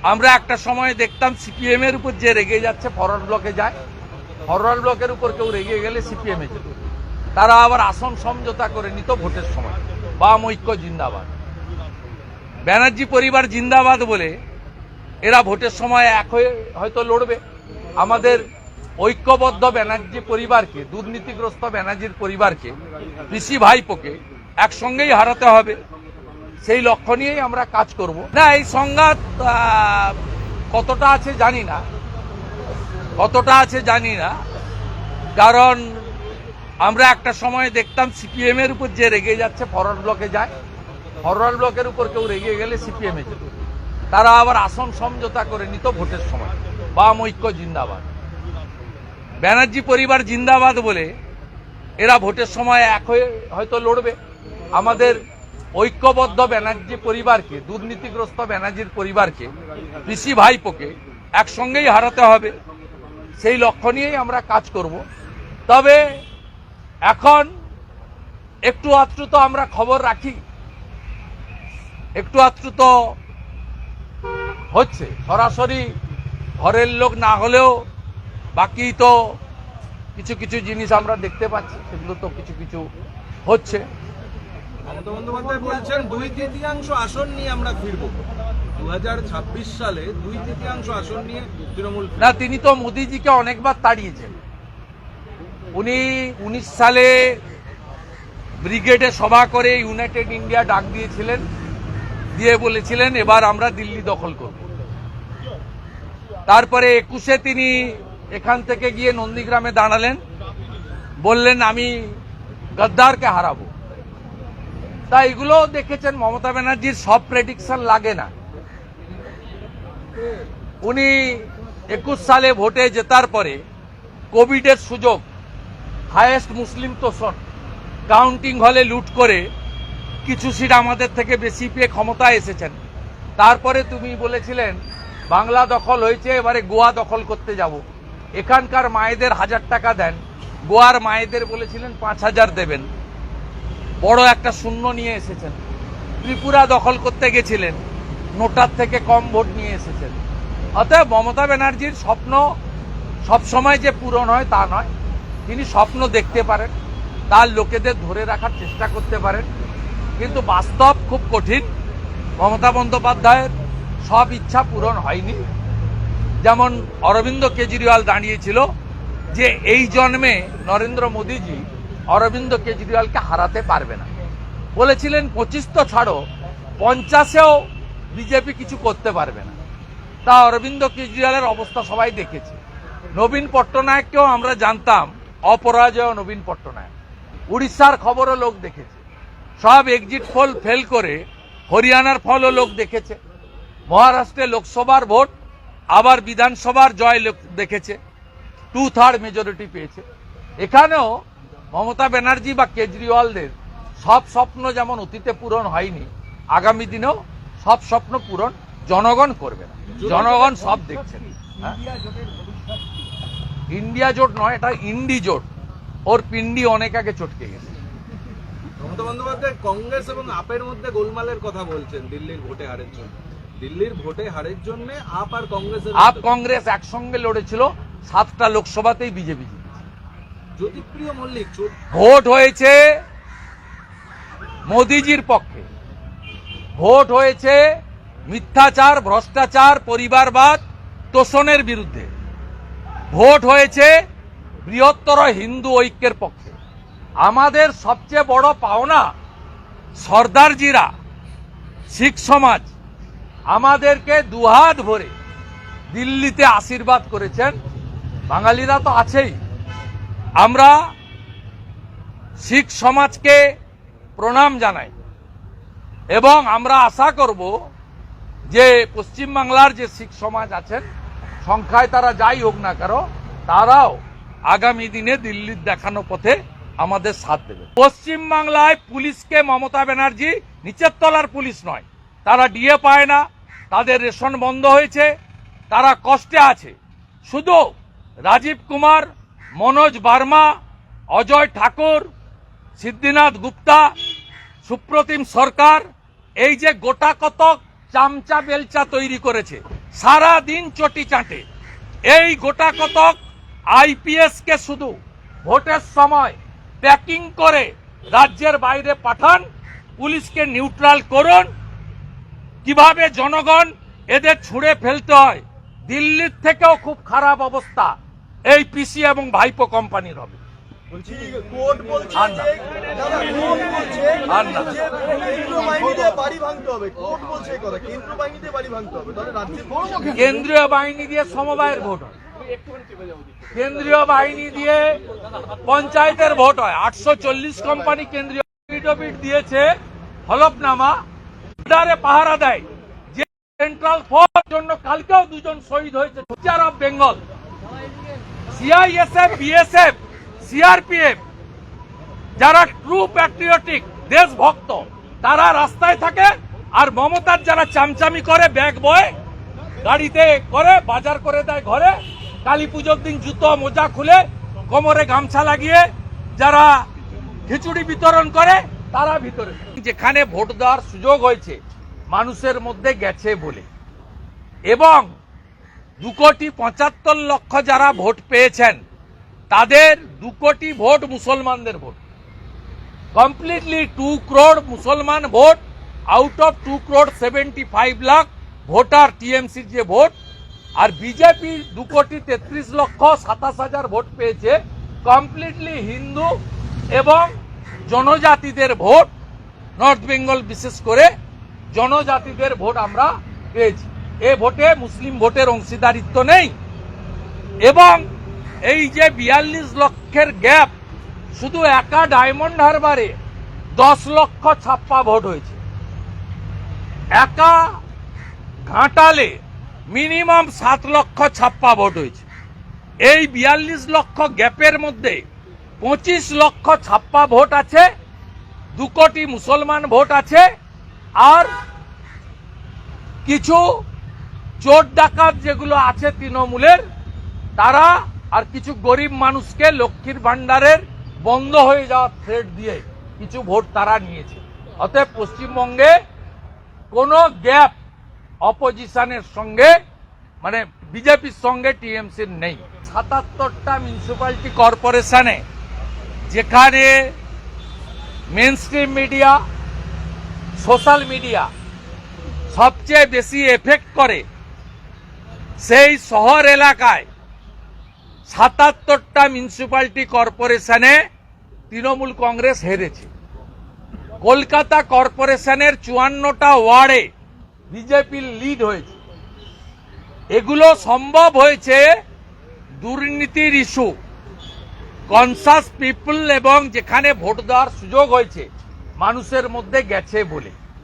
আমরা একটা সময় দেখতাম সিপিএম এর উপর যে রেগে যাচ্ছে ফরওয়ার্ড ব্লকে যায়, ফরওয়ার্ড ব্লকের উপর কেউ রেগে গেলে সিপিএম এ যেত, তারা আবার আসন সমঝোতা করে নিত ভোটের সময়। বাম ঐক্য জিন্দাবাদ, ব্যানার্জি পরিবার জিন্দাবাদ বলে এরা ভোটের সময় এক হয়ে হয়তো লড়বে। আমাদের ঐক্যবদ্ধ ব্যানার্জি পরিবারকে, দুর্নীতিগ্রস্ত ব্যানার্জির পরিবারকে, পিসি ভাইপোকে একসঙ্গেই হারাতে হবে, সেই লক্ষ্য নিয়েই আমরা কাজ করব। না, এই সংঘাত কতটা আছে জানি না, কারণ আমরা একটা সময় দেখতাম সিপিএম এর উপর যে রেগে যাচ্ছে ফরওয়ার্ড ব্লকে যায়, ফরওয়ার্ড ব্লকের উপর কেউ রেগে গেলে সিপিএম এ যেত, তারা আবার আসন সমঝোতা করে নিত ভোটের সময়। বাম ঐক্য জিন্দাবাদ, ব্যানার্জি পরিবার জিন্দাবাদ বলে এরা ভোটের সময় এক হয়ে হয়তো লড়বে। আমাদের ঐক্যবদ্ধ ব্যানার্জি পরিবারকে, দুর্নীতিগ্রস্ত ব্যানার্জির পরিবারকে, পিসি ভাইপোকে একসঙ্গেই হারাতে হবে, সেই লক্ষ্য নিয়েই আমরা কাজ করব। তবে এখন একটু আধটু তো আমরা খবর রাখি, একটু আধটু তো হচ্ছে, সরাসরি ঘরের লোক না হলেও বাকি তো কিছু কিছু জিনিস আমরা দেখতে পাচ্ছি, সেগুলো তো কিছু কিছু হচ্ছে। মমতা বন্দ্যোপাধ্যায় বলছেন 2/3 আসন নিয়ে আমরা ফিরব 2026 সালে, 2/3 আসন নিয়ে তৃণমূল। না, তিনি তো মোদিজিকে অনেকবার তাড়িয়েছেন। উনি 19 সালে ব্রিগেডে সভা করে ইউনাইটেড ইন্ডিয়া ডাক দিয়েছিলেন, দিয়ে বলেছিলেন এবার আমরা দিল্লি দখল করব। তারপরে 21-এ তিনি এখান থেকে গিয়ে নন্দীগ্রামে দাঁড়ালেন, বললেন আমি গদ্দারকে হারাবো। তাই এগুলো দেখেছেন, মমতা ব্যানার্জির সব প্রেডিকশন লাগে না। উনি 21 সালে ভোটে জেতার পরে কোভিডের সুযোগ, হাইয়েস্ট মুসলিম তোষণ, কাউন্টিং হলে লুট করে কিছু সিট আমাদের থেকে বেশি পেয়ে ক্ষমতায় এসেছেন। তারপরে তুমি বলেছিলেন বাংলা দখল হয়েছে, এবারে গোয়া দখল করতে যাব, এখানকার মায়েদের 1000 টাকা দেন, গোয়ার মায়েদের বলেছিলেন 5000 দেবেন, বড় একটা শূন্য নিয়ে এসেছেন। ত্রিপুরা দখল করতে গেছিলেন, নোটার থেকে কম ভোট নিয়ে এসেছেন। অতএব মমতা ব্যানার্জির স্বপ্ন সবসময় যে পূরণ হয় তা নয়, তিনি স্বপ্ন দেখতে পারেন, তার লোকেদের ধরে রাখার চেষ্টা করতে পারেন, কিন্তু বাস্তব খুব কঠিন। মমতা বন্দ্যোপাধ্যায়ের সব ইচ্ছা পূরণ হয়নি। যেমন অরবিন্দ কেজরিওয়াল দাঁড়িয়েছিল যে এই জন্মে নরেন্দ্র মোদীজি অরবিন্দ কেজরিওয়ালকে হারাতে পারবে না, বলেছিলেন 25 তো ছাড়ো, 50-এও বিজেপি কিছু করতে পারবে না। তা অরবিন্দ কেজরিওয়ালের অবস্থা সবাই দেখেছে। নবীন পট্টনায়ককেও আমরা জানতাম অপরাজয় নবীন পট্টনায়ক, উড়িষ্যার খবরও লোক দেখেছে, সব এক্সিট পোল ফেল করে হরিয়ানার ফলও লোক দেখেছে, মহারাষ্ট্রে লোকসভার ভোট আবার বিধানসভার জয় লোক দেখেছে, 2/3 মেজরিটি পেয়েছে। এখানেও মমতা ব্যানার্জি বা কেজরিওয়ালদের সব স্বপ্ন যেমন অতীতে পূরণ হয়নি, আগামী দিনেও সব স্বপ্ন পূরণ জনগণ করবে না, জনগণ সব দেখছেন। ইন্ডিয়া জোট নয়, এটা ইন্ডি জোট, ওর পিন্ডি অনেক আগে চটকে গেছে। মমতা বন্দ্যোপাধ্যায় কংগ্রেস এবং আপের মধ্যে গোলমালের কথা বলছেন দিল্লির ভোটে হারের জন্য। দিল্লির ভোটে হারের জন্য আপ আর কংগ্রেসের, আপ কংগ্রেস একসঙ্গে লড়েছিল, 7টা লোকসভাতেই বিজেপি জিতেছে। জ্যোতিপ্রিয় মল্লিক ভোট হয়েছে মোদিজির পক্ষে, ভোট হয়েছে মিথ্যাচার, ভ্রষ্টাচার, পরিবারবাদ, তোষণের বিরুদ্ধে, ভোট হয়েছে বৃহত্তর হিন্দু ঐক্যের পক্ষে। আমাদের সবচেয়ে বড় পাওনা সর্দারজিরা, শিখ সমাজ আমাদেরকে দুহাত ভরে দিল্লিতে আশীর্বাদ করেছেন, বাঙালিরা তো আছেই। আমরা শিখ সমাজকে প্রণাম জানাই এবং আমরা আশা করব যে পশ্চিমবাংলার যে শিখ সমাজ আছেন, সংখ্যায় তারা যাই হোক না কেন, তারাও আগামী দিনে দিল্লির দেখানো পথে আমাদের সাথ দেবে। পশ্চিমবাংলায় পুলিশকে মমতা ব্যানার্জি নিচের তলার পুলিশ নয়, তারা ডিএ পায় না, তাদের রেশন বন্ধ হয়েছে, তারা কষ্টে আছে। শুধু রাজীব কুমার, মনোজ বার্মা, অজয় ঠাকুর, সিদ্ধিনাথ গুপ্তা, সুপ্রতিম সরকার এই যে গোটা কতক চামচা বেলচা তৈরি করেছে, সারা দিন চটি চাটে। এই গোটা কতক আইপিএস কে শুধু ভোটের সময় প্যাকিং করে রাজ্যের বাইরে পাঠান, পুলিশকে নিউট্রাল করুন। কিভাবে জনগণ এদের ছুঁড়ে ফেলতে হয়, দিল্লির থেকেও খুব খারাপ অবস্থা এই পিসি এবং ভাইপো কোম্পানির হবে। বলছি কোর্ট বলছে আর না। যে দাদা কোর্ট বলছে আর না। যে কেন্দ্রীয় বাহিনী দিয়ে বাড়ি ভাঙতে হবে, কোর্ট বলছে এই কথা, কেন্দ্রীয় বাহিনী দিয়ে বাড়ি ভাঙতে হবে, তাহলে রাজ্যে কেন্দ্রীয় বাহিনী দিয়ে সমবায়ের ভোট হয়, কেন্দ্রীয় বাহিনী দিয়ে পঞ্চায়েতের ভোট হয়। 840 কোম্পানি কেন্দ্রীয় এফিডেভিট দিয়েছে, হলফনামা পাহারা দেয় যে সেন্ট্রাল ফোর্স জন্য কালকেও 2 জন শহীদ হয়েছে। Future of Bengal, CISF, BSF, CRPF, যারা ট্রু প্যাট্রিয়টিক দেশভক্ত, তারা রাস্তায় থাকে। আর মমতার যারা চামচামি করে, ব্যাগ বয় গাড়িতে করে, বাজার করে দেয় ঘরে, কালী পুজোর দিন জুতো মোজা খুলে কোমরে গামছা লাগিয়ে যারা খিচুড়ি বিতরণ করে, তারা ভিতরে। যেখানে ভোট দেওয়ার সুযোগ হয়েছে মানুষের মধ্যে গেছে বলে, এবং 2,75,00,000 যারা ভোট পেয়েছেন, তাদের 2 কোটি ভোট মুসলমানদের ভোট। কমপ্লিটলি 2 crore মুসলমান ভোট আউট অফ 2,75,00,000 ভোটার টিএমসির যে ভোট। আর বিজেপি 2,33,27,000 ভোট পেয়েছে, কমপ্লিটলি হিন্দু এবং জনজাতিদের ভোট। নর্থ বেঙ্গল বিশেষ করে জনজাতিদের ভোট আমরা পেয়েছি। এ ভোটে মুসলিম ভোটের অংশীদারিত্ব নেই। এবং এই যে 42 লক্ষের গ্যাপ, শুধু একা ডায়মন্ড হারবারে 10 লক্ষ ছাপ্পা ভোট হয়েছে, একা ঘাটালে মিনিমাম 7 লক্ষ ছাপ্পা ভোট হয়েছে। এই 42 লক্ষ গ্যাপের মধ্যে 25 লক্ষ ছাপ্পা ভোট আছে, 2 কোটি মুসলমান ভোট আছে, আর কিছু চোর ডাকাত যেগুলো আছে তৃণমূলের, তারা আর কিছু গরিব মানুষকে লক্ষ্মীর ভান্ডারের বন্ধ হয়ে যাওয়ার থ্রেট দিয়ে কিছু ভোট তারা নিয়েছে। অতএব পশ্চিমবঙ্গে কোনো গ্যাপ অপোজিশনের সঙ্গে, মানে বিজেপির সঙ্গে টিএমসির নেই। 77টা মিউনিসিপ্যালিটি কর্পোরেশনে যেখানে মেইনস্ট্রিম মিডিয়া, সোশ্যাল মিডিয়া সবচেয়ে বেশি এফেক্ট করে, সেই শহর এলাকায় 77টা মিউনিসিপ্যালিটি কর্পোরেশনে তৃণমূল কংগ্রেস হেরেছে। কলকাতা কর্পোরেশনের 54টা ওয়ার্ডে বিজেপির লিড হয়েছে। এগুলো সম্ভব হয়েছে দুর্নীতির ইস্যু, কনসাস পিপল, এবং যেখানে ভোট দেওয়ার সুযোগ হয়েছে মানুষের মধ্যে গেছে বলে।